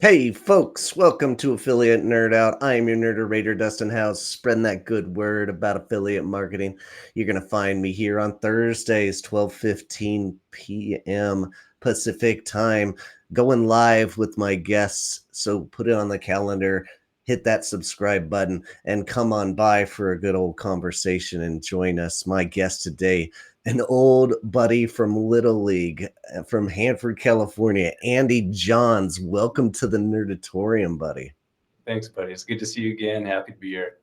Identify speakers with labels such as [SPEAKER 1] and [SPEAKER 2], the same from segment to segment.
[SPEAKER 1] Hey folks, welcome to Affiliate Nerd Out. I am your nerderator, Dustin House, spreading that good word about affiliate marketing. You're gonna find me here on Thursdays, 12:15 p.m. Pacific time, going live with my guests. So put it on the calendar, hit that subscribe button, and come on by for a good old conversation and join us. My guest today, an old buddy from Little League, from Hanford, California, Andy Johns. Welcome to the Nerdatorium, buddy.
[SPEAKER 2] Thanks, buddy. It's good to see you again. Happy to be here.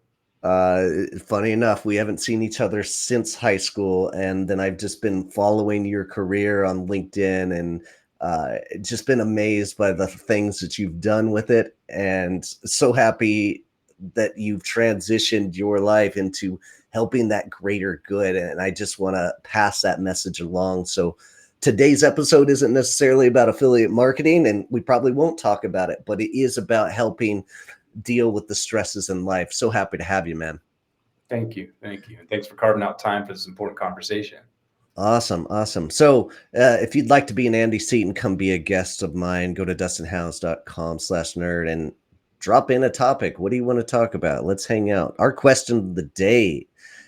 [SPEAKER 1] Funny enough, we haven't seen each other since high school, and then I've just been following your career on LinkedIn and just been amazed by the things that you've done with it, and so happy that you've transitioned your life into helping that greater good. And I just want to pass that message along. So today's episode isn't necessarily about affiliate marketing, and we probably won't talk about it, but it is about helping deal with the stresses in life. So happy to have you, man.
[SPEAKER 2] Thank you. Thank you. And thanks for carving out time for this important conversation.
[SPEAKER 1] Awesome. Awesome. So if you'd like to be an Andy Seat and come be a guest of mine, go to dustinhouse.com/nerd and drop in a topic. What do you want to talk about? Let's hang out. Our question of the day: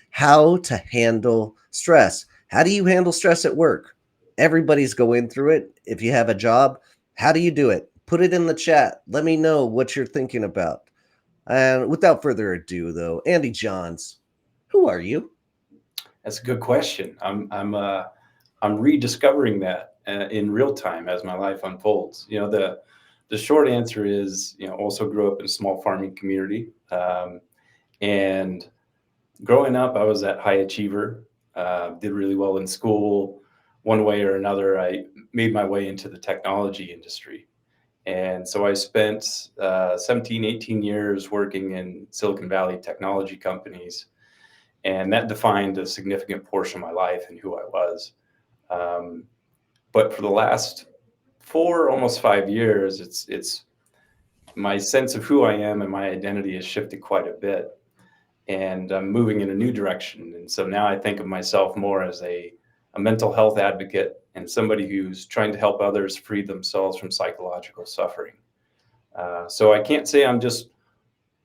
[SPEAKER 1] how to handle stress. How do you handle stress at work? Everybody's going through it. If you have a job, how do you do it? Put it in the chat. Let me know what you're thinking about. And without further ado, though, Andy Johns, who are you?
[SPEAKER 2] That's a good question. I'm rediscovering that in real time as my life unfolds. The short answer is, also grew up in a small farming community, and growing up, I was that high achiever. Did really well in school. One way or another, I made my way into the technology industry. And so I spent 17, 18 years working in Silicon Valley technology companies. And that defined a significant portion of my life and who I was. Um, but for the last 4, almost 5 years, it's my sense of who I am and my identity has shifted quite a bit. And I'm moving in a new direction. And so now I think of myself more as a mental health advocate and somebody who's trying to help others free themselves from psychological suffering. So I can't say I'm just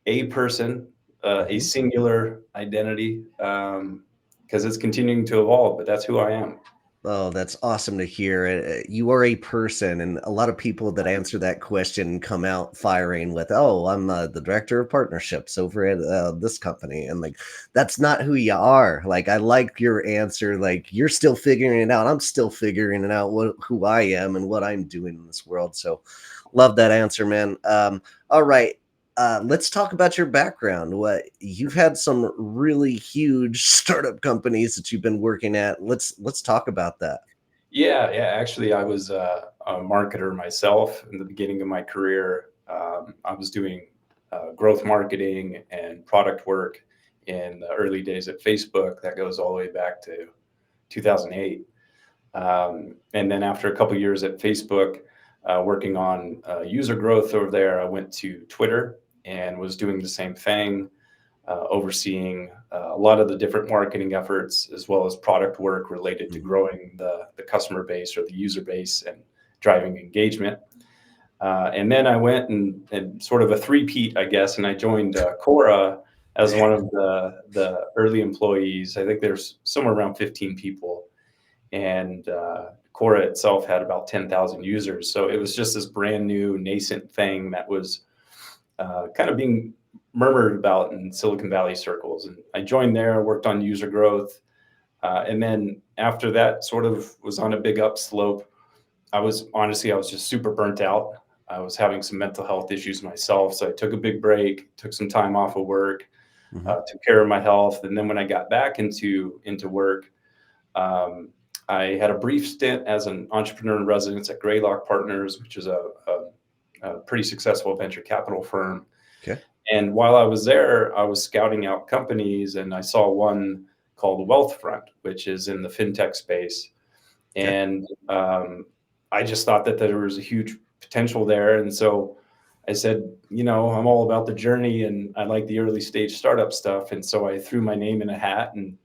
[SPEAKER 2] a person, a
[SPEAKER 1] Mhm.
[SPEAKER 2] singular identity, because it's continuing to evolve, but that's who I am.
[SPEAKER 1] Oh, that's awesome to hear. You are a person, and a lot of people that answer that question come out firing with, "Oh, I'm the director of partnerships over at this company," and like, that's not who you are. Like, I like your answer. Like, you're still figuring it out. I'm still figuring it out who I am and what I'm doing in this world. So, love that answer, man. All right. Let's talk about your background. What you've had some really huge startup companies that you've been working at. Let's talk about that.
[SPEAKER 2] Yeah, yeah. Actually, I was a marketer myself in the beginning of my career. I was doing growth marketing and product work in the early days at Facebook. That goes all the way back to 2008. And then after a couple of years at Facebook, working on user growth over there, I went to Twitter and was doing the same thing, overseeing a lot of the different marketing efforts as well as product work related to
[SPEAKER 1] Mhm.
[SPEAKER 2] growing the customer base or the user base and driving engagement. And then I went and sort of a three-peat, I guess, and I joined Cora as one of the early employees. I think there's somewhere around 15 people, and Cora itself had about 10,000 users. So it was just this brand new nascent thing that was kind of being murmured about in Silicon Valley circles. And I joined there, worked on user growth. And then after that sort of was on a big upslope, I was just super burnt out. I was having some mental health issues myself. So I took a big break, took some time off of work,
[SPEAKER 1] Mhm.
[SPEAKER 2] took care of my health. And then when I got back into work, um, I had a brief stint as an entrepreneur in residence at Greylock Partners, which is a pretty successful venture capital firm.
[SPEAKER 1] Okay.
[SPEAKER 2] And while I was there, I was scouting out companies, and I saw one called Wealthfront, which is in the fintech space.
[SPEAKER 1] Okay.
[SPEAKER 2] And I just thought that there was a huge potential there. And so I said, I'm all about the journey and I like the early stage startup stuff. And so I threw my name in a hat and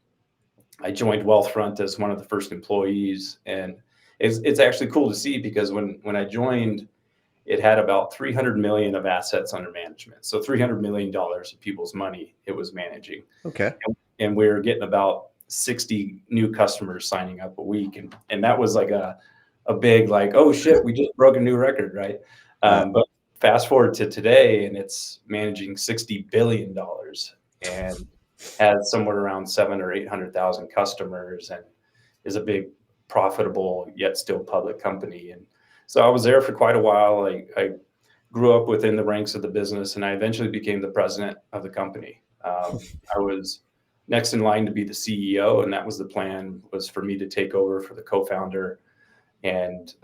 [SPEAKER 2] I joined Wealthfront as one of the first employees. And it's actually cool to see because when I joined, it had about 300 million of assets under management. So $300 million of people's money it was managing.
[SPEAKER 1] Okay.
[SPEAKER 2] And we were getting about 60 new customers signing up a week. And that was like a big, like, oh shit, we just broke a new record, right?
[SPEAKER 1] Yeah.
[SPEAKER 2] But fast forward to today, and it's managing $60 billion and has somewhere around 700,000 or 800,000 customers, and is a big, profitable, yet still public company. And so I was there for quite a while. I grew up within the ranks of the business, and I eventually became the president of the company. I was next in line to be the CEO, and that was the plan, was for me to take over for the co-founder and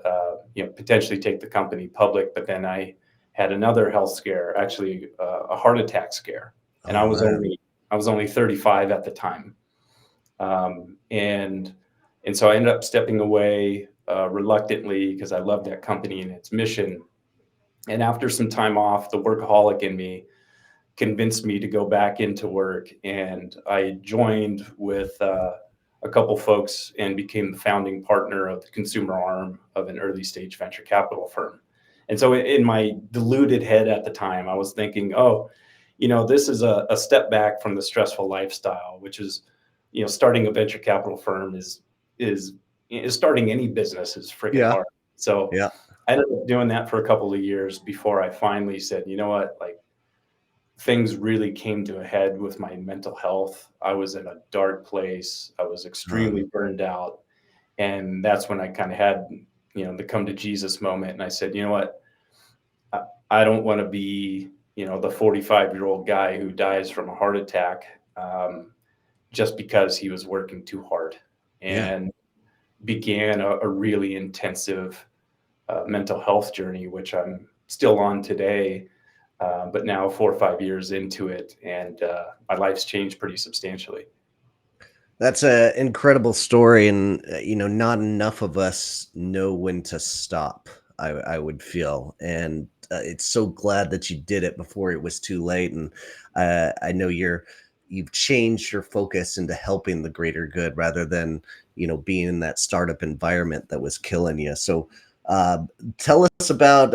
[SPEAKER 2] potentially take the company public. But then I had another health scare, actually a heart attack scare, and
[SPEAKER 1] Oh man.
[SPEAKER 2] I was only 35 at the time, and so I ended up stepping away reluctantly because I loved that company and its mission. And after some time off, the workaholic in me convinced me to go back into work, and I joined with a couple folks and became the founding partner of the consumer arm of an early stage venture capital firm. And so in my deluded head at the time, I was thinking, oh, this is a step back from the stressful lifestyle, which is, starting a venture capital firm is starting any business is freaking
[SPEAKER 1] Yeah.
[SPEAKER 2] hard. So
[SPEAKER 1] Yeah.
[SPEAKER 2] I ended up doing that for a couple of years before I finally said, you know what, like, things really came to a head with my mental health. I was in a dark place. I was
[SPEAKER 1] Uh,
[SPEAKER 2] extremely burned out. And that's when I kind of had, the come to Jesus moment. And I said, you know what? I don't want to be, the 45-year-old guy who dies from a heart attack just because he was working too hard,
[SPEAKER 1] yeah.
[SPEAKER 2] and began a really intensive mental health journey, which I'm still on today. But now 4 or 5 years into it, and my life's changed pretty substantially.
[SPEAKER 1] That's an incredible story, and not enough of us know when to stop. I would feel, and it's so glad that you did it before it was too late. And I know you've changed your focus into helping the greater good rather than being in that startup environment that was killing you. So uh, tell us about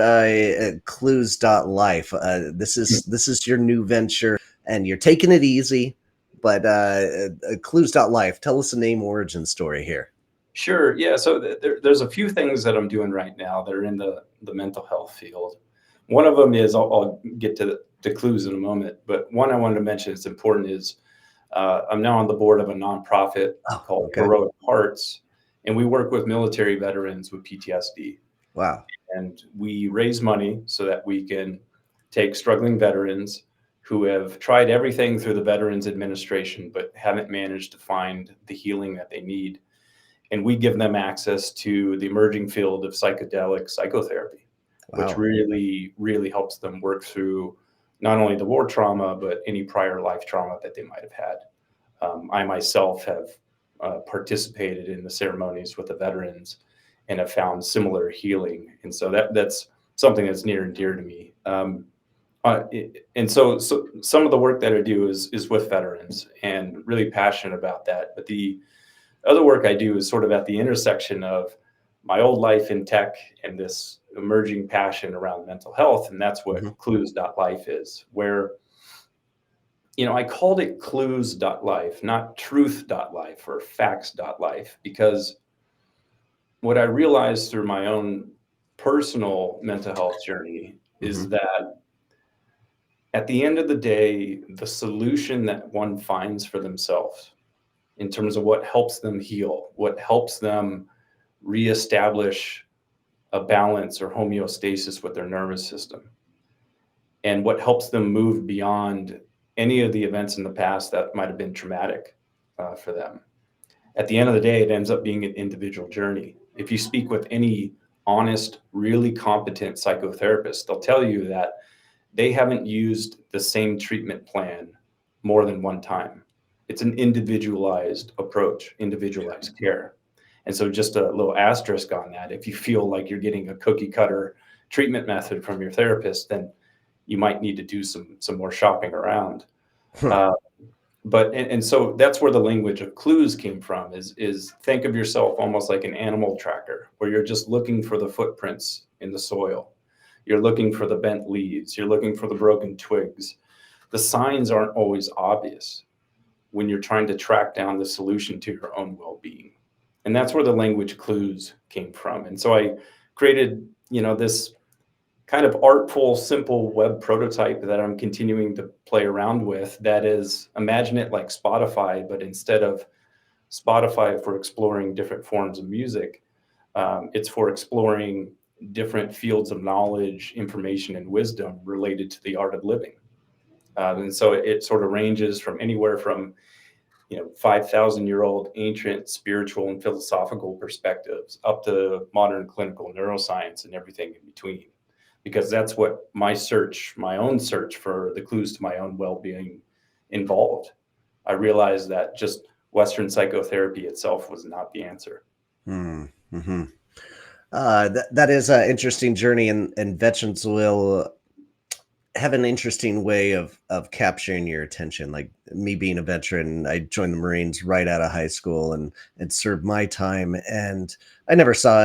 [SPEAKER 1] clues.life. This is your new venture, and you're taking it easy, but clues.life, tell us the name origin story here.
[SPEAKER 2] Sure. Yeah. So there's a few things that I'm doing right now that are in the mental health field. One of them is, I'll get to the clues in a moment, but one I wanted to mention it's important is I'm now on the board of a nonprofit
[SPEAKER 1] Oh,
[SPEAKER 2] called
[SPEAKER 1] okay.
[SPEAKER 2] Heroic Hearts, and we work with military veterans with PTSD.
[SPEAKER 1] Wow.
[SPEAKER 2] And we raise money so that we can take struggling veterans who have tried everything through the Veterans Administration but haven't managed to find the healing that they need. And we give them access to the emerging field of psychedelic psychotherapy, which
[SPEAKER 1] Wow.
[SPEAKER 2] really, really helps them work through not only the war trauma, but any prior life trauma that they might have had. I myself have participated in the ceremonies with the veterans and have found similar healing. And so that's something that's near and dear to me. And so some of the work that I do is with veterans, and really passionate about that. But the other work I do is sort of at the intersection of my old life in tech and this emerging passion around mental health. And that's what
[SPEAKER 1] Mhm.
[SPEAKER 2] clues.life is, where, I called it clues.life, not truth.life or facts.life, because what I realized through my own personal mental health journey is
[SPEAKER 1] Mhm.
[SPEAKER 2] that at the end of the day, the solution that one finds for themselves in terms of what helps them heal, what helps them reestablish a balance or homeostasis with their nervous system, and what helps them move beyond any of the events in the past that might have been traumatic for them. At the end of the day, it ends up being an individual journey. If you speak with any honest, really competent psychotherapist, they'll tell you that they haven't used the same treatment plan more than one time. It's an individualized approach, individualized care. And so, just a little asterisk on that, if you feel like you're getting a cookie cutter treatment method from your therapist, then you might need to do some more shopping around.
[SPEAKER 1] Huh.
[SPEAKER 2] Uh, and so that's where the language of clues came from, is think of yourself almost like an animal tracker, where you're just looking for the footprints in the soil. You're looking for the bent leaves. You're looking for the broken twigs. The signs aren't always obvious when you're trying to track down the solution to your own well-being. And that's where the language clues came from. And so I created, this kind of artful, simple web prototype that I'm continuing to play around with. That is, imagine it like Spotify, but instead of Spotify for exploring different forms of music, it's for exploring different fields of knowledge, information, and wisdom related to the art of living. And so it sort of ranges from anywhere from 5,000-year-old ancient spiritual and philosophical perspectives up to modern clinical neuroscience and everything in between. Because that's what my own search for the clues to my own well-being involved. I realized that just Western psychotherapy itself was not the answer.
[SPEAKER 1] Mm-hmm. That is an interesting journey, and veterans will have an interesting way of capturing your attention. Like me being a veteran, I joined the Marines right out of high school and served my time, and I never saw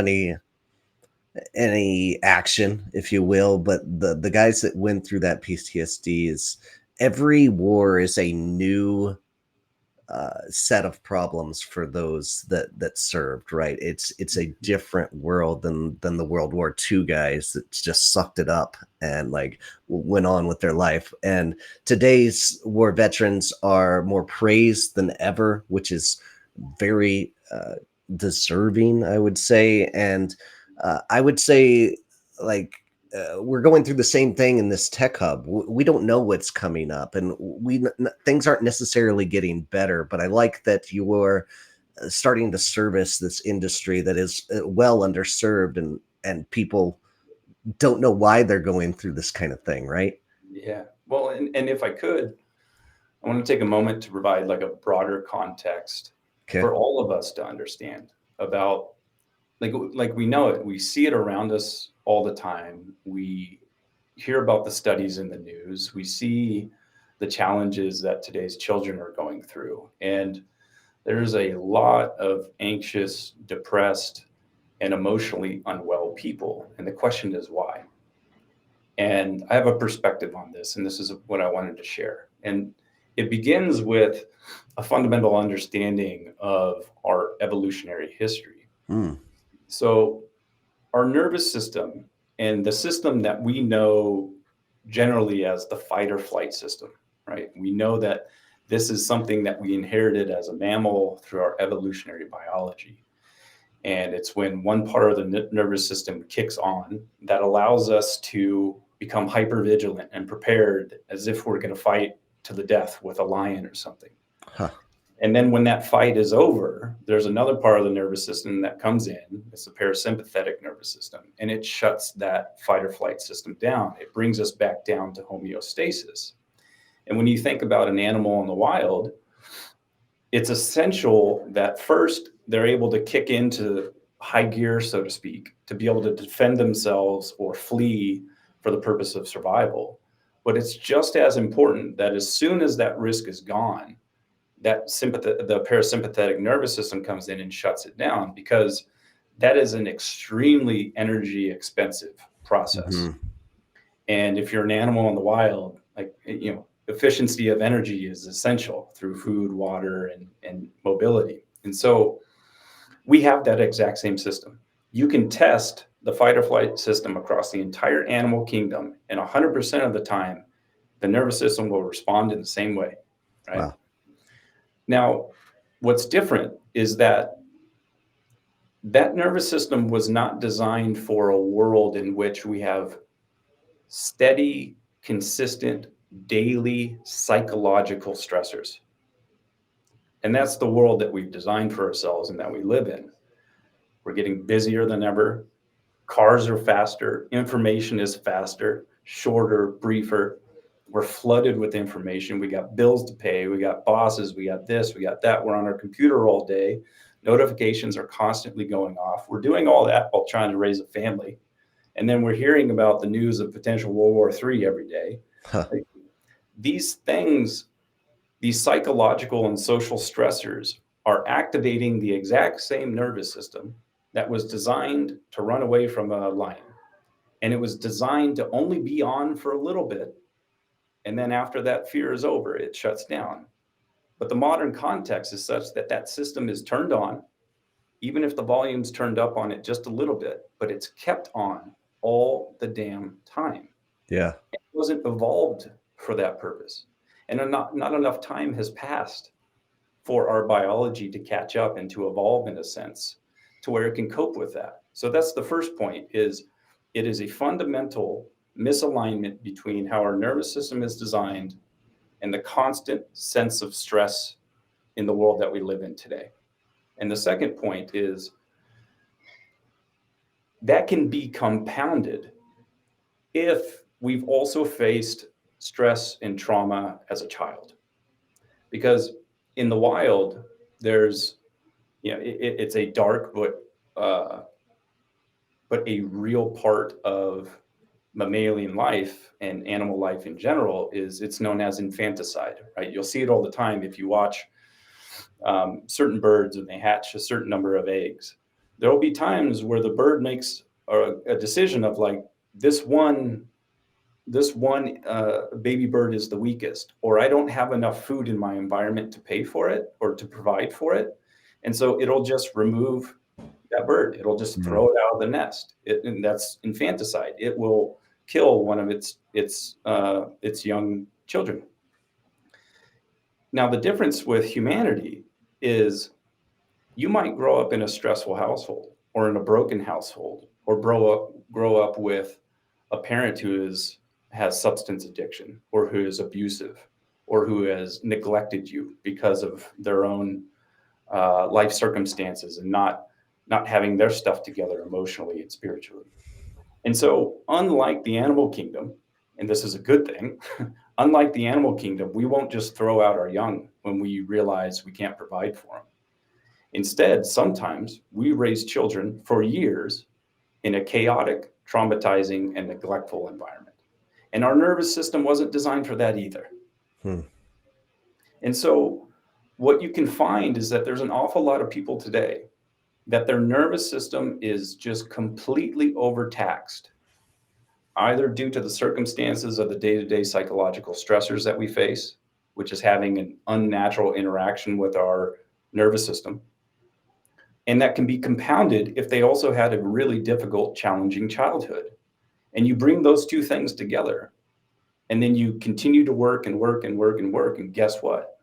[SPEAKER 1] any action, if you will. But the guys that went through that PTSD, is every war is a new set of problems for those that served, right? It's a different world than the World War II guys that just sucked it up and like went on with their life. And today's war veterans are more praised than ever, which is very deserving, I would say. And I would say, like, we're going through the same thing in this tech hub. We don't know what's coming up, and things aren't necessarily getting better. But I like that you are starting to service this industry that is well underserved, and people don't know why they're going through this kind of thing, right?
[SPEAKER 2] Yeah. Well, and if I could, I want to take a moment to provide like a broader context
[SPEAKER 1] Okay.
[SPEAKER 2] for all of us to understand about, like we know it, we see it around us all the time. We hear about the studies in the news. We see the challenges that today's children are going through. And there's a lot of anxious, depressed, and emotionally unwell people. And the question is why? And I have a perspective on this, and this is what I wanted to share. And it begins with a fundamental understanding of our evolutionary history.
[SPEAKER 1] Mm.
[SPEAKER 2] So, our nervous system, and the system that we know generally as the fight or flight system, right? We know that this is something that we inherited as a mammal through our evolutionary biology. And it's when one part of the nervous system kicks on that allows us to become hyper vigilant and prepared as if we're going to fight to the death with a lion or something.
[SPEAKER 1] Huh.
[SPEAKER 2] And then when that fight is over, there's another part of the nervous system that comes in. It's the parasympathetic nervous system, and it shuts that fight or flight system down. It brings us back down to homeostasis. And when you think about an animal in the wild, it's essential that first they're able to kick into high gear, so to speak, to be able to defend themselves or flee for the purpose of survival. But it's just as important that as soon as that risk is gone, the parasympathetic nervous system comes in and shuts it down, because that is an extremely energy expensive process.
[SPEAKER 1] Mm-hmm.
[SPEAKER 2] And if you're an animal in the wild, like, efficiency of energy is essential through food, water, and mobility. And so we have that exact same system. You can test the fight or flight system across the entire animal kingdom, and 100% of the time, the nervous system will respond in the same way, right?
[SPEAKER 1] Wow.
[SPEAKER 2] Now, what's different is that nervous system was not designed for a world in which we have steady, consistent, daily psychological stressors. And that's the world that we've designed for ourselves and that we live in. We're getting busier than ever. Cars are faster. Information is faster, shorter, briefer. We're flooded with information. We got bills to pay. We got bosses. We got this. We got that. We're on our computer all day. Notifications are constantly going off. We're doing all that while trying to raise a family. And then we're hearing about the news of potential World War III every day.
[SPEAKER 1] Huh.
[SPEAKER 2] Like, these things, these psychological and social stressors are activating the exact same nervous system that was designed to run away from a lion. And it was designed to only be on for a little bit. And then after that fear is over, it shuts down. But the modern context is such that that system is turned on, even if the volume's turned up on it just a little bit, but it's kept on all the damn time.
[SPEAKER 1] Yeah.
[SPEAKER 2] It wasn't evolved for that purpose. And not enough time has passed for our biology to catch up and to evolve in a sense to where it can cope with that. So that's the first point, is it is a fundamental misalignment between how our nervous system is designed and the constant sense of stress in the world that we live in today. And the second point is that can be compounded if we've also faced stress and trauma as a child. Because in the wild, there's, it's a dark uh, but a real part of mammalian life and animal life in general is it's known as infanticide, right? You'll see it all the time if you watch certain birds and they hatch a certain number of eggs. There will be times where the bird makes a decision of like this one baby bird is the weakest, or I don't have enough food in my environment to pay for it or to provide for it, and so it'll just remove that bird. It'll just
[SPEAKER 1] Mm.
[SPEAKER 2] throw it out of the nest. And that's infanticide. It will kill one of its young children. Now, the difference with humanity is you might grow up in a stressful household or in a broken household or grow up with a parent has substance addiction or who is abusive or who has neglected you because of their own life circumstances and not having their stuff together emotionally and spiritually. And so, unlike the animal kingdom, and this is a good thing, unlike the animal kingdom, we won't just throw out our young when we realize we can't provide for them. Instead, sometimes we raise children for years in a chaotic, traumatizing, and neglectful environment. And our nervous system wasn't designed for that either.
[SPEAKER 1] Hmm.
[SPEAKER 2] And so, what you can find is that there's an awful lot of people today that their nervous system is just completely overtaxed, either due to the circumstances of the day to day psychological stressors that we face, which is having an unnatural interaction with our nervous system. And that can be compounded if they also had a really difficult, challenging childhood. And you bring those two things together, and then you continue to work and work and work and work. And guess what?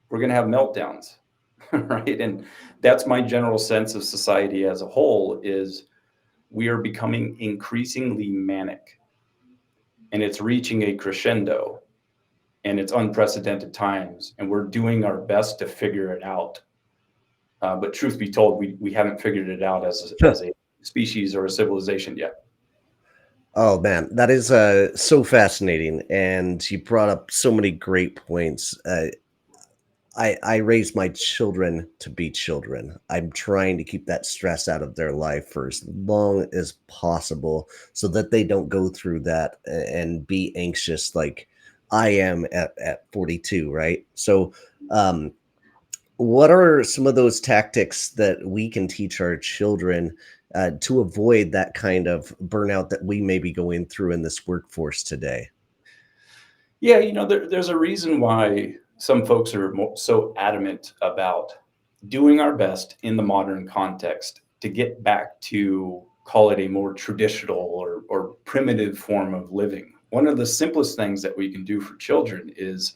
[SPEAKER 2] We're going to have meltdowns, right? And that's my general sense of society as a whole is we are becoming increasingly manic, and it's reaching a crescendo, and it's unprecedented times, and we're doing our best to figure it out. But truth be told, we haven't figured it out as a species or a civilization yet.
[SPEAKER 1] Oh man, that is so fascinating, and you brought up so many great points. I raise my children to be children. I'm trying to keep that stress out of their life for as long as possible, so that they don't go through that and be anxious like I am at 42. Right. So, um, what are some of those tactics that we can teach our children to avoid that kind of burnout that we may be going through in this workforce today?
[SPEAKER 2] Yeah, there's a reason why some folks are so adamant about doing our best in the modern context to get back to call it a more traditional or primitive form of living. One of the simplest things that we can do for children is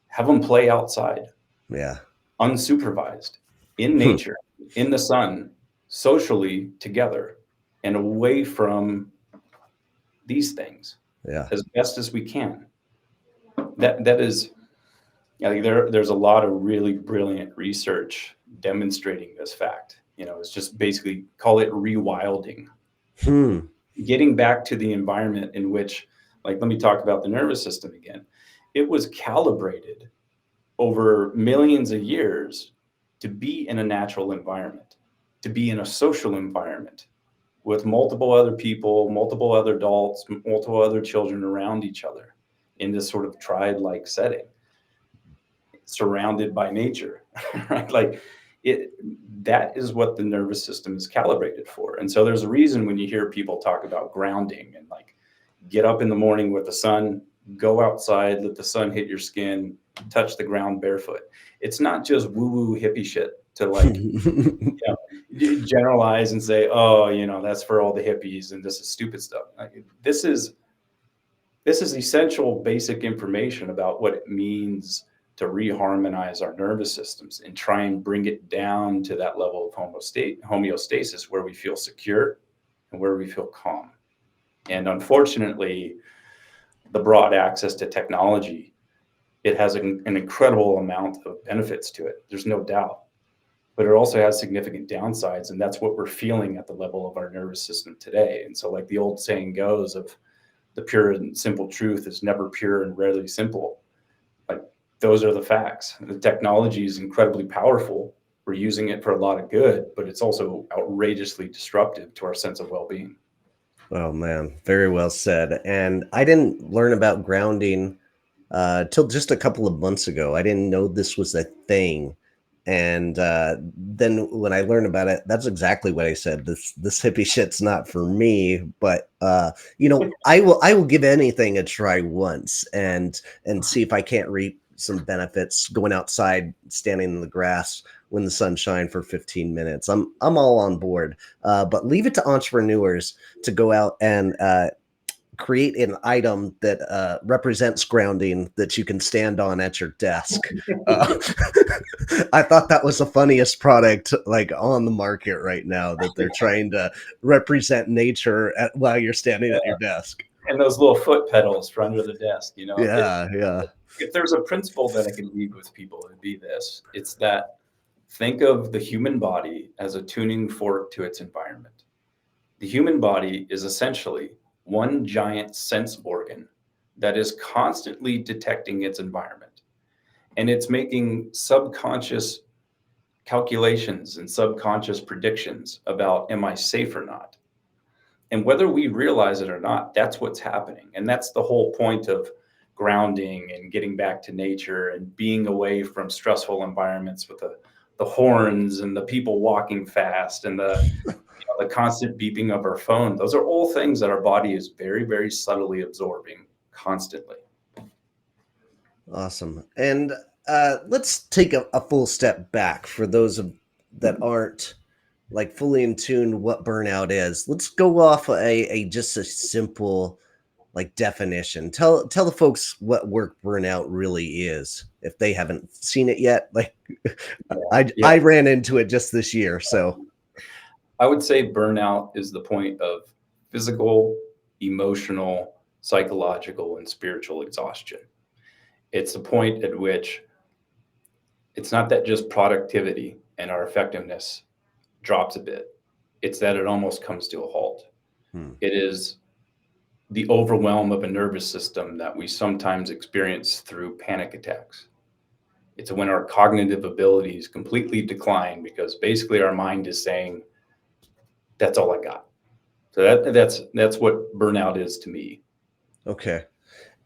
[SPEAKER 2] have them play outside,
[SPEAKER 1] Yeah.
[SPEAKER 2] unsupervised, in
[SPEAKER 1] Hmm.
[SPEAKER 2] nature, in the sun, socially together, and away from these things
[SPEAKER 1] Yeah.
[SPEAKER 2] as best as we can. That is, I think there's a lot of really brilliant research demonstrating this fact. It's just basically call it rewilding,
[SPEAKER 1] Hmm.
[SPEAKER 2] getting back to the environment in which, like, let me talk about the nervous system again. It was calibrated over millions of years to be in a natural environment, to be in a social environment with multiple other people, multiple other adults, multiple other children around each other in this sort of tribe like setting, surrounded by nature, right? Like it that is what the nervous system is calibrated for. And so there's a reason when you hear people talk about grounding and like get up in the morning with the sun, go outside, let the sun hit your skin, touch the ground barefoot. It's not just woo-woo hippie shit to like, generalize and say, oh, that's for all the hippies and this is stupid stuff. Like, this is essential basic information about what it means to reharmonize our nervous systems and try and bring it down to that level of homeostasis where we feel secure and where we feel calm. And unfortunately, the broad access to technology, it has an incredible amount of benefits to it. There's no doubt. But it also has significant downsides. And that's what we're feeling at the level of our nervous system today. And so, like the old saying goes, of the pure and simple truth is never pure and rarely simple. Like, those are the facts. The technology is incredibly powerful. We're using it for a lot of good, but it's also outrageously disruptive to our sense of well-being.
[SPEAKER 1] Oh man, very well said. And I didn't learn about grounding till just a couple of months ago. I didn't know this was a thing. And then when I learned about it, that's exactly what I said. This hippie shit's not for me. But I will give anything a try once and see if I can't reap some benefits going outside, standing in the grass when the sun shine for 15 minutes. I'm all on board. But leave it to entrepreneurs to go out and create an item that represents grounding that you can stand on at your desk. Uh, I thought that was the funniest product like on the market right now, that they're trying to represent nature while you're standing at your desk.
[SPEAKER 2] And those little foot pedals for under the desk,
[SPEAKER 1] Yeah, yeah.
[SPEAKER 2] if there's a principle that I can leave with people, it'd be this. It's that think of the human body as a tuning fork to its environment. The human body is essentially one giant sense organ that is constantly detecting its environment. And it's making subconscious calculations and subconscious predictions about, am I safe or not? And whether we realize it or not, that's what's happening. And that's the whole point of grounding and getting back to nature and being away from stressful environments with the horns and the people walking fast and the constant beeping of our phone. Those are all things that our body is very, very subtly absorbing constantly.
[SPEAKER 1] Awesome. And let's take a full step back for those that aren't like fully in tune what burnout is. Let's go off a just a simple like definition. Tell the folks what work burnout really is if they haven't seen it yet. Like I ran into it just this year, so
[SPEAKER 2] I would say burnout is the point of physical, emotional, psychological, and spiritual exhaustion. It's the point at which it's not that just productivity and our effectiveness drops a bit. It's that it almost comes to a halt. It is the overwhelm of a nervous system that we sometimes experience through panic attacks. It's when our cognitive abilities completely decline because basically our mind is saying, that's all I got. So that's what burnout is to me.
[SPEAKER 1] okay.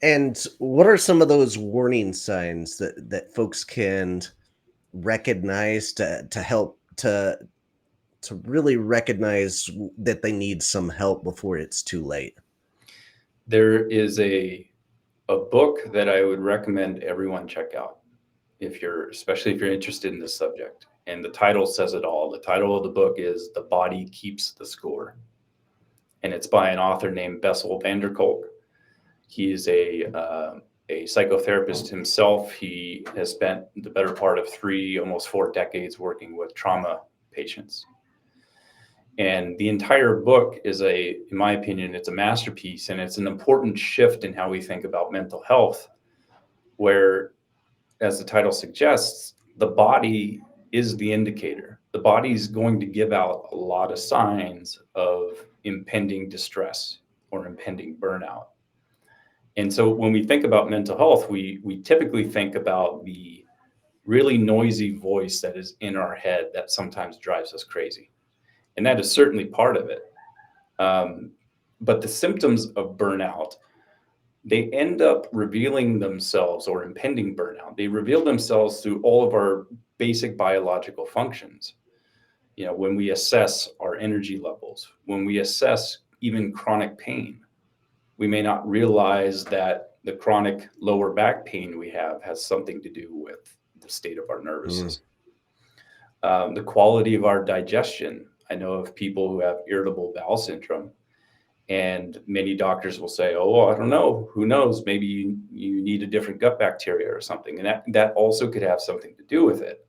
[SPEAKER 1] And what are some of those warning signs that folks can recognize to help to really recognize that they need some help before it's too late?
[SPEAKER 2] There is a book that I would recommend everyone check out especially if you're interested in this subject. And the title says it all. The title of the book is The Body Keeps the Score. And it's by an author named Bessel van der Kolk. He's a psychotherapist himself. He has spent the better part of 3, almost 4 decades working with trauma patients. And the entire book is in my opinion, it's a masterpiece, and it's an important shift in how we think about mental health, where, as the title suggests, the body is the indicator. The body's going to give out a lot of signs of impending distress or impending burnout. And so when we think about mental health, we typically think about the really noisy voice that is in our head that sometimes drives us crazy. And that is certainly part of it. But the symptoms of burnout, they end up revealing themselves, or impending burnout, they reveal themselves through all of our basic biological functions. When we assess our energy levels, when we assess even chronic pain, we may not realize that the chronic lower back pain we have has something to do with the state of our nervous
[SPEAKER 1] Mm.
[SPEAKER 2] system. The quality of our digestion. I know of people who have irritable bowel syndrome, and many doctors will say, "Oh, I don't know. Who knows? Maybe you need a different gut bacteria or something," and that also could have something to do with it.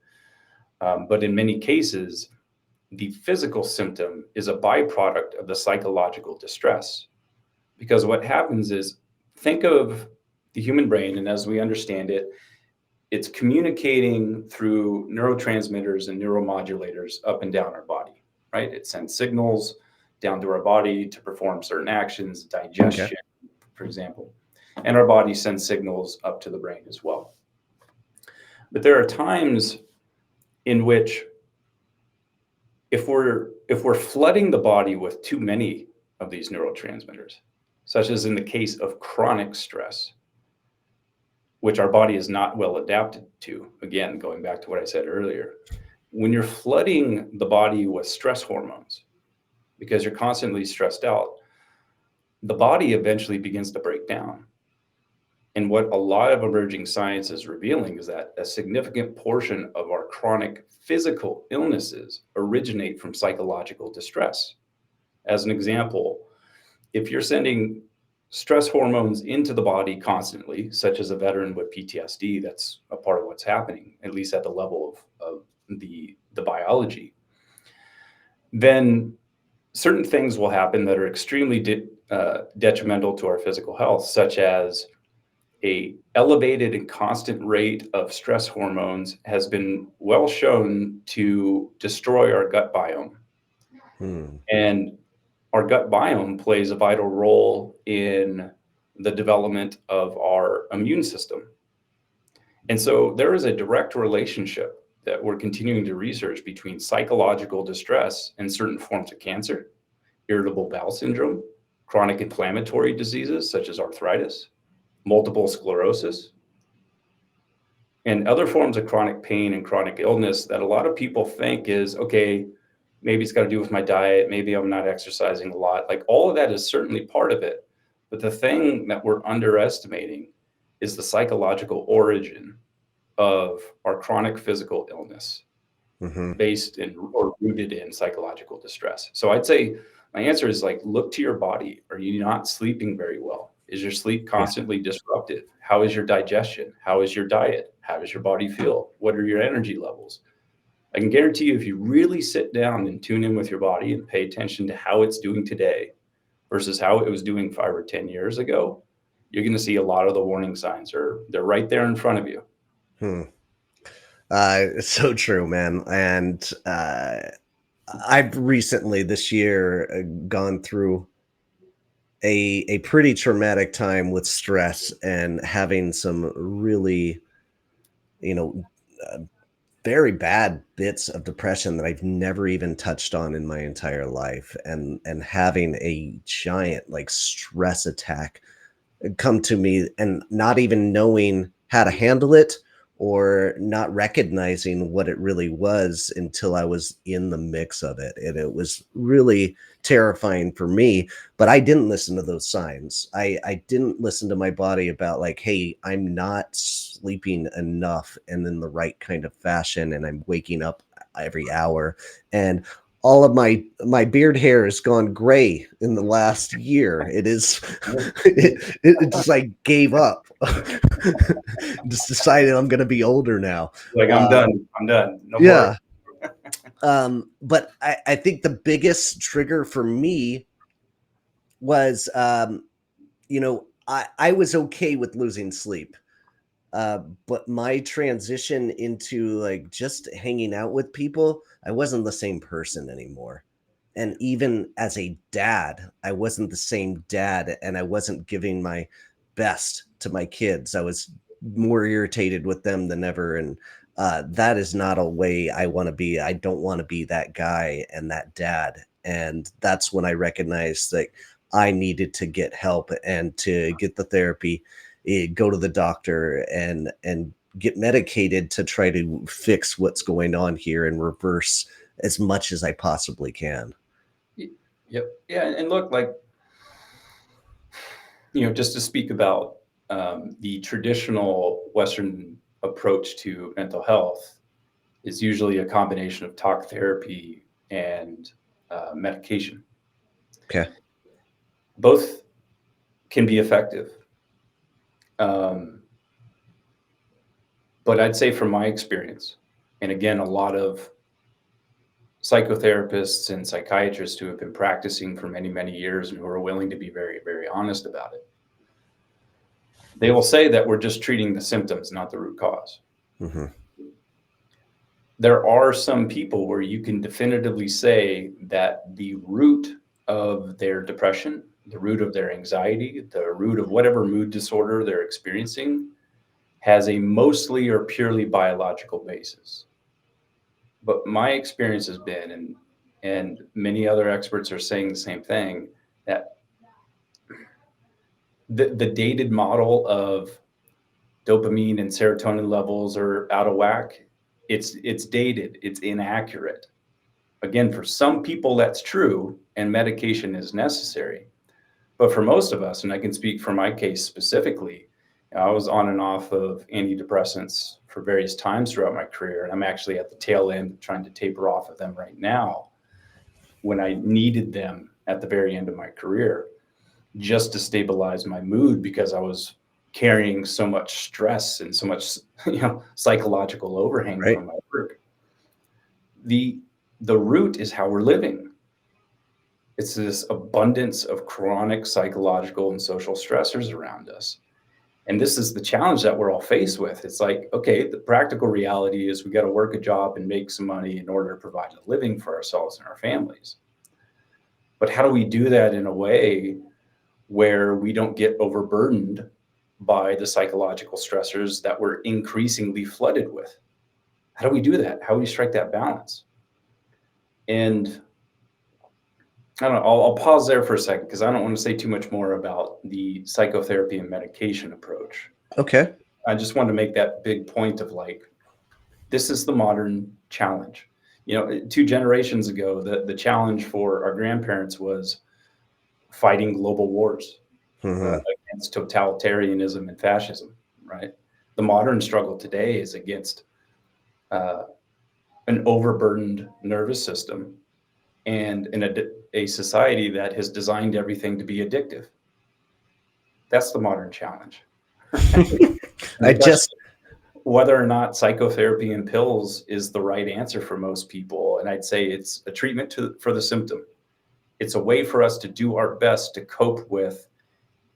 [SPEAKER 2] But in many cases, the physical symptom is a byproduct of the psychological distress. Because what happens is, think of the human brain, and as we understand it, it's communicating through neurotransmitters and neuromodulators up and down our body, right? It sends signals down to our body to perform certain actions,
[SPEAKER 1] Okay.
[SPEAKER 2] digestion, for example. And our body sends signals up to the brain as well. But there are times in which if we're flooding the body with too many of these neurotransmitters, such as in the case of chronic stress, which our body is not well adapted to, again, going back to what I said earlier, when you're flooding the body with stress hormones because you're constantly stressed out, the body eventually begins to break down. And what a lot of emerging science is revealing is that a significant portion of our chronic physical illnesses originate from psychological distress. As an example, if you're sending stress hormones into the body constantly, such as a veteran with PTSD, that's a part of what's happening, at least at the level of the biology, then certain things will happen that are extremely detrimental to our physical health, such as a elevated and constant rate of stress hormones has been well shown to destroy our gut biome.
[SPEAKER 1] Hmm.
[SPEAKER 2] And our gut biome plays a vital role in the development of our immune system. And so there is a direct relationship that we're continuing to research between psychological distress and certain forms of cancer, irritable bowel syndrome, chronic inflammatory diseases such as arthritis, multiple sclerosis, and other forms of chronic pain and chronic illness that a lot of people think is, okay, maybe it's got to do with my diet, maybe I'm not exercising a lot. Like, all of that is certainly part of it. But the thing that we're underestimating is the psychological origin of our chronic physical illness
[SPEAKER 1] Hmm.
[SPEAKER 2] based in or rooted in psychological distress. So I'd say my answer is, like, look to your body. Are you not sleeping very well? Is your sleep
[SPEAKER 1] Yeah.
[SPEAKER 2] constantly disrupted? How is your digestion? How is your diet? How does your body feel? What are your energy levels? I can guarantee you, if you really sit down and tune in with your body and pay attention to how it's doing today versus how it was doing 5 or 10 years ago, you're going to see a lot of the warning signs they're right there in front of you.
[SPEAKER 1] Hmm. It's so true, man. And I've recently this year gone through a pretty traumatic time with stress and having some really, you know, uh, very bad bits of depression that I've never even touched on in my entire life, and having a giant like stress attack come to me and not even knowing how to handle it or not recognizing what it really was until I was in the mix of it. And it was really terrifying for me, but I didn't listen to those signs. I didn't listen to my body about like, hey, I'm not sleeping enough and in the right kind of fashion, and I'm waking up every hour. And all of my beard hair has gone gray in the last year. It is it just like gave up. Just decided I'm gonna be older now.
[SPEAKER 2] Like, I'm
[SPEAKER 1] Uh,
[SPEAKER 2] done. I'm done. No more.
[SPEAKER 1] yeah. But I think the biggest trigger for me was I was okay with losing sleep. But my transition into like just hanging out with people, I wasn't the same person anymore. And even as a dad, I wasn't the same dad, and I wasn't giving my best to my kids. I was more irritated with them than ever. And that is not a way I want to be. I don't want to be that guy and that dad. And that's when I recognized that I needed to get help and to get the therapy, go to the doctor, and get medicated to try to fix what's going on here and reverse as much as I possibly can.
[SPEAKER 2] Yep. Yeah. And look, like, just to speak about the traditional Western approach to mental health is usually a combination of talk therapy and medication.
[SPEAKER 1] Okay.
[SPEAKER 2] Both can be effective. Um, but I'd say from my experience, and again, a lot of psychotherapists and psychiatrists who have been practicing for many, many years and who are willing to be very, very honest about it, they will say that we're just treating the symptoms, not the root cause.
[SPEAKER 1] Hmm.
[SPEAKER 2] There are some people where you can definitively say that the root of their depression, the root of their anxiety, the root of whatever mood disorder they're experiencing has a mostly or purely biological basis. But my experience has been, and many other experts are saying the same thing, that the dated model of dopamine and serotonin levels are out of whack. It's dated, it's inaccurate. Again, for some people that's true and medication is necessary. But for most of us, and I can speak for my case specifically, I was on and off of antidepressants for various times throughout my career, and I'm actually at the tail end trying to taper off of them right now when I needed them at the very end of my career just to stabilize my mood because I was carrying so much stress and so much psychological overhang
[SPEAKER 1] Right.
[SPEAKER 2] from my work. The root is how we're living. It's this abundance of chronic psychological and social stressors around us. And this is the challenge that we're all faced with. It's like, okay, the practical reality is we got to work a job and make some money in order to provide a living for ourselves and our families. But how do we do that in a way where we don't get overburdened by the psychological stressors that we're increasingly flooded with? How do we do that? How do we strike that balance? And I don't know, I'll pause there for a second because I don't want to say too much more about the psychotherapy and medication approach.
[SPEAKER 1] Okay.
[SPEAKER 2] I just wanted to make that big point of like, this is the modern challenge. 2 generations ago, the challenge for our grandparents was fighting global wars
[SPEAKER 1] Hmm.
[SPEAKER 2] against totalitarianism and fascism, right? The modern struggle today is against uh, an overburdened nervous system and a society that has designed everything to be addictive. That's the modern challenge. And
[SPEAKER 1] I
[SPEAKER 2] the question
[SPEAKER 1] just,
[SPEAKER 2] is whether or not psychotherapy and pills is the right answer for most people. And I'd say it's a treatment for the symptom. It's a way for us to do our best to cope with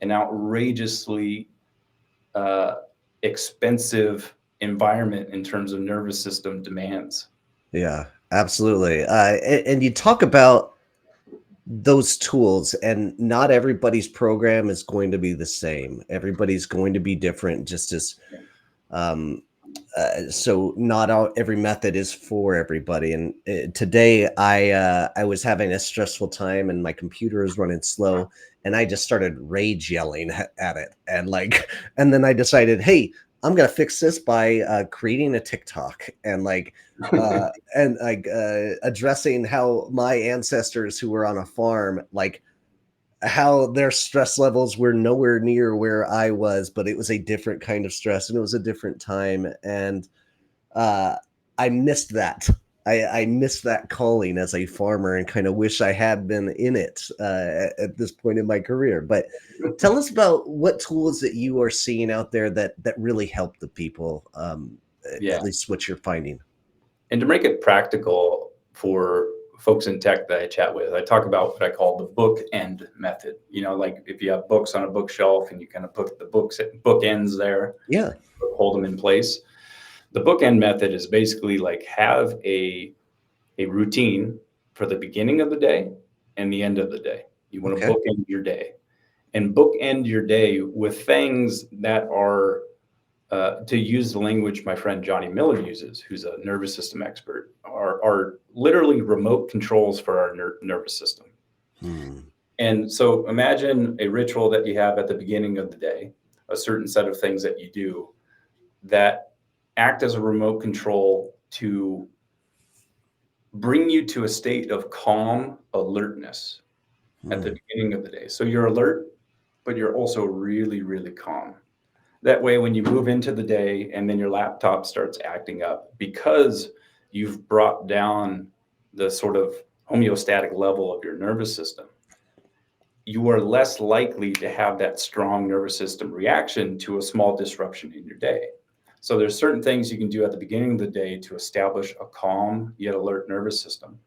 [SPEAKER 2] an outrageously uh, expensive environment in terms of nervous system demands.
[SPEAKER 1] yeah, absolutely. And you talk about those tools, and not everybody's program is going to be the same. Everybody's going to be different, just as um, so not all every method is for everybody. And today I was having a stressful time and my computer is running slow, and I just started rage yelling at it, and like and then I decided, hey, I'm gonna fix this by creating a TikTok and addressing how my ancestors who were on a farm, like how their stress levels were nowhere near where I was, but it was a different kind of stress and it was a different time. And uh, I missed that. I missed that calling as a farmer and kind of wish I had been in it at this point in my career. But tell us about what tools that you are seeing out there that really help the people,
[SPEAKER 2] Yeah.
[SPEAKER 1] at least what you're finding.
[SPEAKER 2] And to make it practical for folks in tech that I chat with, I talk about what I call the bookend method. Like if you have books on a bookshelf and you kind of put the bookends there,
[SPEAKER 1] Yeah.
[SPEAKER 2] hold them in place. The bookend method is basically like have a routine for the beginning of the day and the end of the day. You want to
[SPEAKER 1] Okay.
[SPEAKER 2] bookend your day and bookend your day with things that are, to use the language my friend Johnny Miller uses, who's a nervous system expert, are literally remote controls for our nervous system.
[SPEAKER 1] Hmm.
[SPEAKER 2] And so imagine a ritual that you have at the beginning of the day, a certain set of things that you do that act as a remote control to bring you to a state of calm alertness at the beginning of the day. So you're alert, but you're also really, really calm. That way, when you move into the day and then your laptop starts acting up, because you've brought down the sort of homeostatic level of your nervous system, you are less likely to have that strong nervous system reaction to a small disruption in your day. So there's certain things you can do at the beginning of the day to establish a calm yet alert nervous system.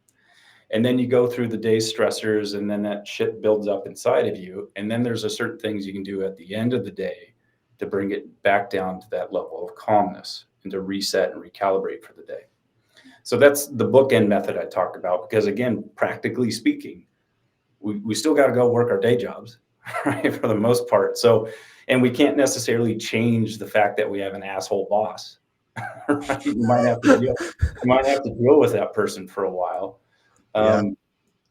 [SPEAKER 2] And then you go through the day's stressors, and then that shit builds up inside of you. And then there's a certain things you can do at the end of the day to bring it back down to that level of calmness and to reset and recalibrate for the day. So that's the bookend method I talked about, because again, practically speaking, we still got to go work our day jobs, right, for the most part. So, and we can't necessarily change the fact that we have an asshole boss, right? You might have to deal with that person for a while.
[SPEAKER 1] Yeah.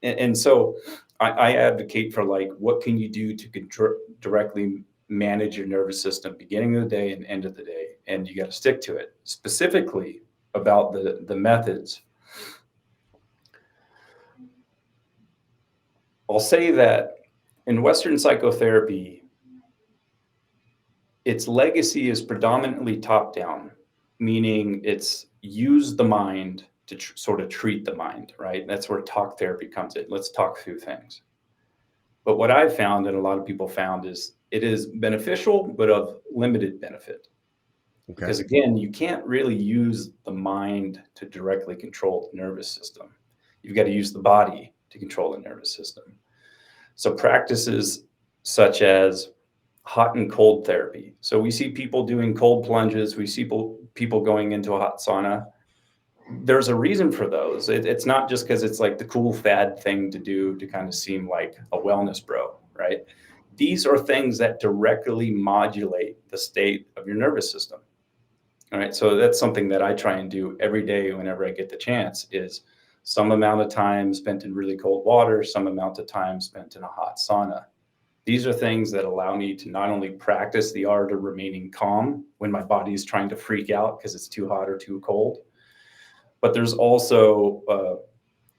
[SPEAKER 2] And so I advocate for, like, what can you do to directly manage your nervous system beginning of the day and end of the day, and you got to stick to it. Specifically about the methods, I'll say that in Western psychotherapy, its legacy is predominantly top down, meaning it's use the mind to sort of treat the mind, right? That's where talk therapy comes in. Let's talk through things. But what I've found, and a lot of people found, is it is beneficial, but of limited benefit.
[SPEAKER 1] Okay.
[SPEAKER 2] Because again, you can't really use the mind to directly control the nervous system. You've got to use the body to control the nervous system. So practices such as hot and cold therapy. So we see people doing cold plunges. We see people going into a hot sauna. There's a reason for those. It's not just because it's like the cool fad thing to do to kind of seem like a wellness bro, right? These are things that directly modulate the state of your nervous system. All right. So that's something that I try and do every day whenever I get the chance, is some amount of time spent in really cold water, some amount of time spent in a hot sauna. These are things that allow me to not only practice the art of remaining calm when my body is trying to freak out because it's too hot or too cold, but there's also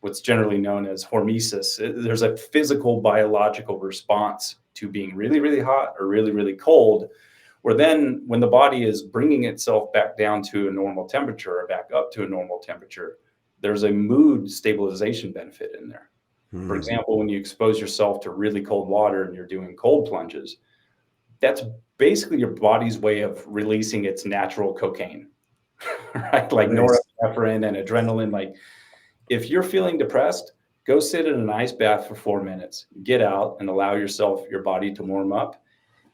[SPEAKER 2] what's generally known as hormesis. There's a physical biological response to being really, really hot or really, really cold, where then when the body is bringing itself back down to a normal temperature or back up to a normal temperature, there's a mood stabilization benefit in there. For example, when you expose yourself to really cold water and you're doing cold plunges, that's basically your body's way of releasing its natural cocaine, right? Like
[SPEAKER 1] Nice.
[SPEAKER 2] norepinephrine and adrenaline. Like, if you're feeling depressed, go sit in an ice bath for 4 minutes, get out and allow your body to warm up,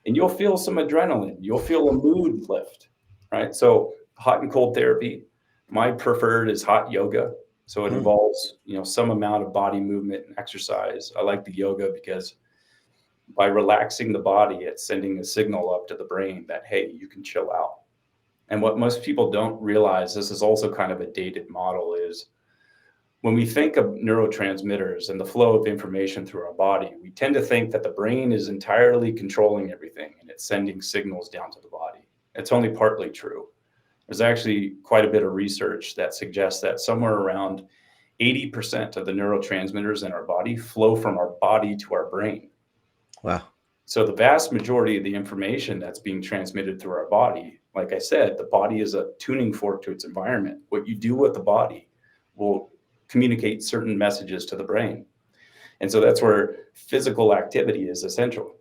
[SPEAKER 2] and you'll feel some adrenaline. You'll feel a mood lift, right? So hot and cold therapy, my preferred is hot yoga. So it involves, some amount of body movement and exercise. I like the yoga because by relaxing the body, it's sending a signal up to the brain that, hey, you can chill out. And what most people don't realize, this is also kind of a dated model, is when we think of neurotransmitters and the flow of information through our body, we tend to think that the brain is entirely controlling everything and it's sending signals down to the body. It's only partly true. There's actually quite a bit of research that suggests that somewhere around 80% of the neurotransmitters in our body flow from our body to our brain.
[SPEAKER 1] Wow.
[SPEAKER 2] So the vast majority of the information that's being transmitted through our body, like I said, the body is a tuning fork to its environment. What you do with the body will communicate certain messages to the brain. And so that's where physical activity is essential.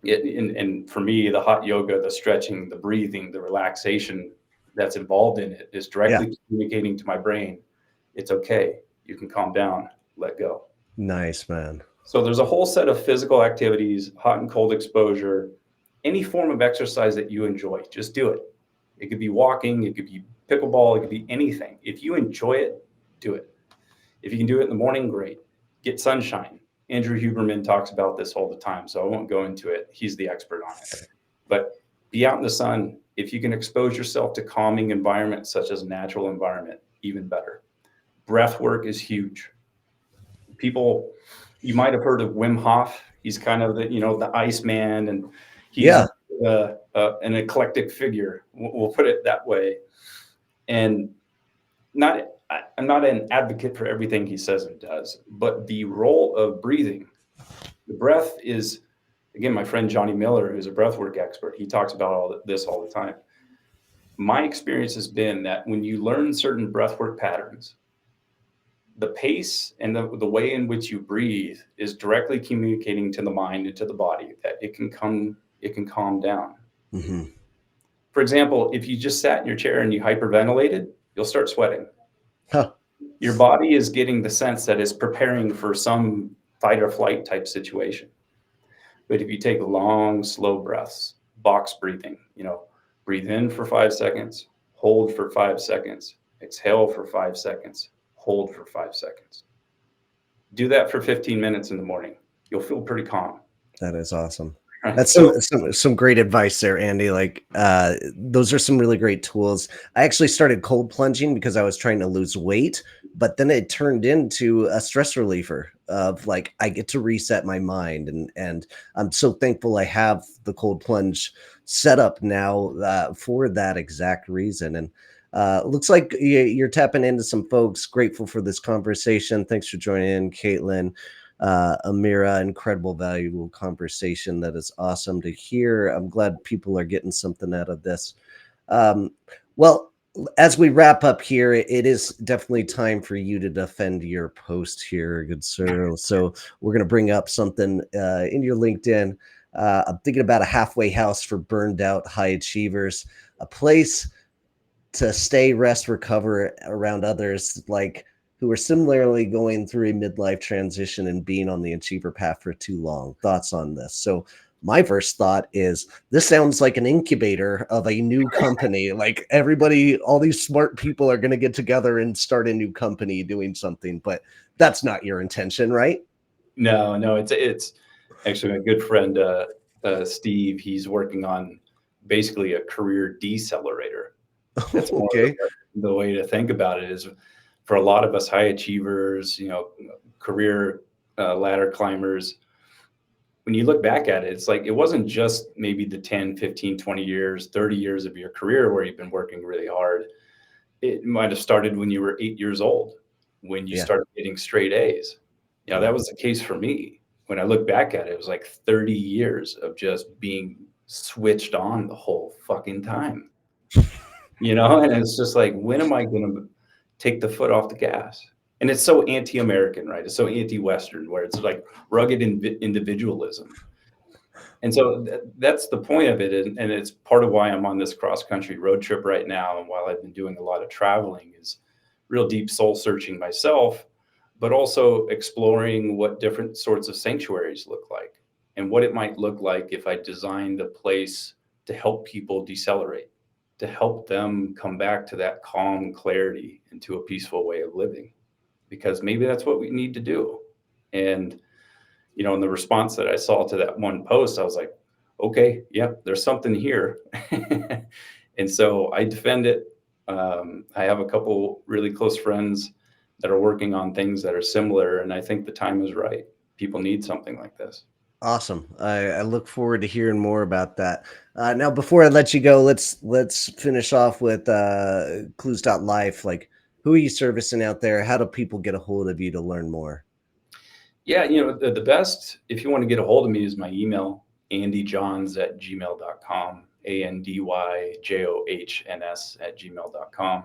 [SPEAKER 2] And for me, the hot yoga, the stretching, the breathing, the relaxation that's involved in it is directly communicating to my brain, it's okay, you can calm down, let go.
[SPEAKER 1] Nice, man.
[SPEAKER 2] So there's a whole set of physical activities, hot and cold exposure, any form of exercise that you enjoy, just do it. It could be walking, it could be pickleball, it could be anything. If you enjoy it, do it. If you can do it in the morning, great. Get sunshine. Andrew Huberman talks about this all the time, so I won't go into it. He's the expert on it. But be out in the sun. If you can expose yourself to calming environments such as natural environment, even better. Breath work is huge. People, you might have heard of Wim Hof. He's kind of the Iceman, and he's an eclectic figure. We'll put it that way. And not, I'm not an advocate for everything he says and does, but the role of breathing, the breath is, again, my friend Johnny Miller, who's a breathwork expert, he talks about this all the time. My experience has been that when you learn certain breathwork patterns, the pace and the way in which you breathe is directly communicating to the mind and to the body that it can calm down.
[SPEAKER 1] Hmm.
[SPEAKER 2] For example, if you just sat in your chair and you hyperventilated, you'll start sweating.
[SPEAKER 1] Huh.
[SPEAKER 2] Your body is getting the sense that it's preparing for some fight or flight type situation. But if you take long, slow breaths, box breathing, breathe in for 5 seconds, hold for 5 seconds, exhale for 5 seconds, hold for 5 seconds. Do that for 15 minutes in the morning. You'll feel pretty calm.
[SPEAKER 1] That is awesome.
[SPEAKER 2] Right.
[SPEAKER 1] That's some great advice there, Andy. Like those are some really great tools. I actually started cold plunging because I was trying to lose weight, but then it turned into a stress reliever of like I get to reset my mind, and I'm so thankful I have the cold plunge set up now for that exact reason. And looks like you're tapping into some folks. Grateful for this conversation. Thanks for joining in, Caitlin. Amira, incredible, valuable conversation. That is awesome to hear. I'm glad people are getting something out of this. Um, well, as we wrap up here, it is definitely time for you to defend your post here, good sir. So we're going to bring up something in your LinkedIn. I'm thinking about a halfway house for burned out high achievers, a place to stay, rest, recover around others like who are similarly going through a midlife transition and being on the achiever path for too long. Thoughts on this? So my first thought is this sounds like an incubator of a new company. Like everybody, all these smart people are going to get together and start a new company doing something, but that's not your intention, right?
[SPEAKER 2] No, it's actually my good friend Steve. He's working on basically a career decelerator. That's more
[SPEAKER 1] Okay.
[SPEAKER 2] the way to think about it is for a lot of us high achievers, career ladder climbers. When you look back at it, it's like it wasn't just maybe the 10, 15, 20 years, 30 years of your career where you've been working really hard. It might have started when you were 8 years old, when you
[SPEAKER 1] Yeah.
[SPEAKER 2] started getting straight A's. That was the case for me. When I look back at it, it was like 30 years of just being switched on the whole fucking time. And it's just like, when am I going to take the foot off the gas? And it's so anti-American, right? It's so anti-Western, where it's like rugged individualism. And so that's the point of it. And it's part of why I'm on this cross-country road trip right now. And while I've been doing a lot of traveling, is real deep soul searching myself, but also exploring what different sorts of sanctuaries look like and what it might look like if I designed a place to help people decelerate, to help them come back to that calm clarity and to a peaceful way of living, because maybe that's what we need to do. And in the response that I saw to that one post, I was like, okay, yeah, there's something here. And so I defend it. I have a couple really close friends that are working on things that are similar, and I think the time is right. People need something like this.
[SPEAKER 1] Awesome. I look forward to hearing more about that. Now, before I let you go, let's finish off with clues.life. Like, who are you servicing out there? How do people get a hold of you to learn more?
[SPEAKER 2] Yeah, the best, if you want to get a hold of me, is my email, andyjohns@gmail.com, ANDYJOHNS@gmail.com.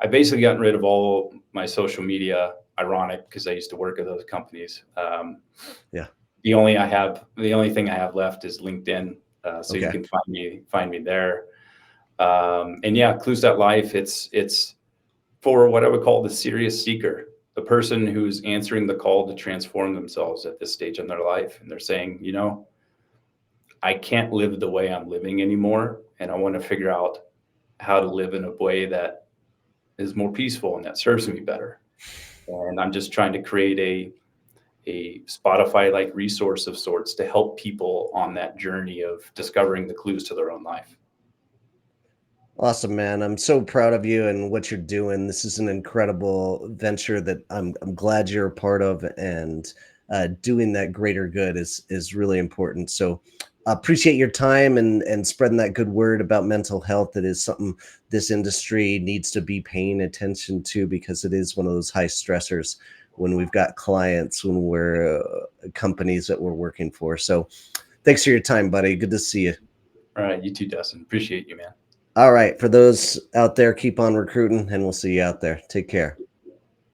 [SPEAKER 2] I basically gotten rid of all my social media, ironic, because I used to work at those companies.
[SPEAKER 1] Yeah.
[SPEAKER 2] The only thing I have left is LinkedIn. So you
[SPEAKER 1] Okay.
[SPEAKER 2] can find me there. And yeah, clues.life, it's for what I would call the serious seeker, the person who's answering the call to transform themselves at this stage in their life. And they're saying, I can't live the way I'm living anymore. And I want to figure out how to live in a way that is more peaceful and that serves me better. And I'm just trying to create a Spotify like resource of sorts to help people on that journey of discovering the clues to their own life.
[SPEAKER 1] Awesome, man. I'm so proud of you and what you're doing. This is an incredible venture that I'm glad you're a part of, and doing that greater good is really important. So appreciate your time and spreading that good word about mental health. It is something this industry needs to be paying attention to because it is one of those high stressors when we've got clients, when we're companies that we're working for. So thanks for your time, buddy. Good to see you.
[SPEAKER 2] All right, you too, Dustin. Appreciate you, man.
[SPEAKER 1] All right, for those out there, keep on recruiting, and we'll see you out there. Take care.